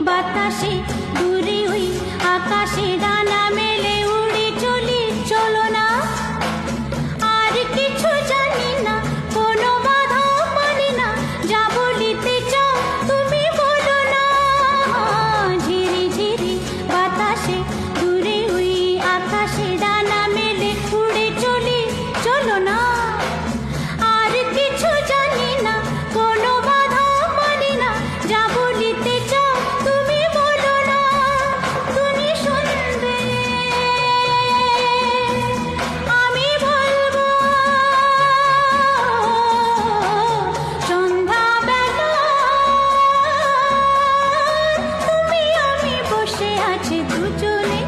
বাতাসে দূরে ওই আকাশে ডানা মেলে উড়ে চলি, চলো না। আর কিছু জানি না, কোনো বাধা মানি না, যা বলিতে চাও তুমি বলো না। ঝিরি ঝিরি বাতাসে দূরে ওই আকাশে ডানা মেলে উড়ে চলি, চলো না। আর কিছু জানি না, কোনো বাধা মানি না, যা বলিতে চাও তুমি বলো না। তুমি শুনবে, আমি বলবো। সন্ধ্যাবেলা তুমি আমি বসে আছি দুজনে।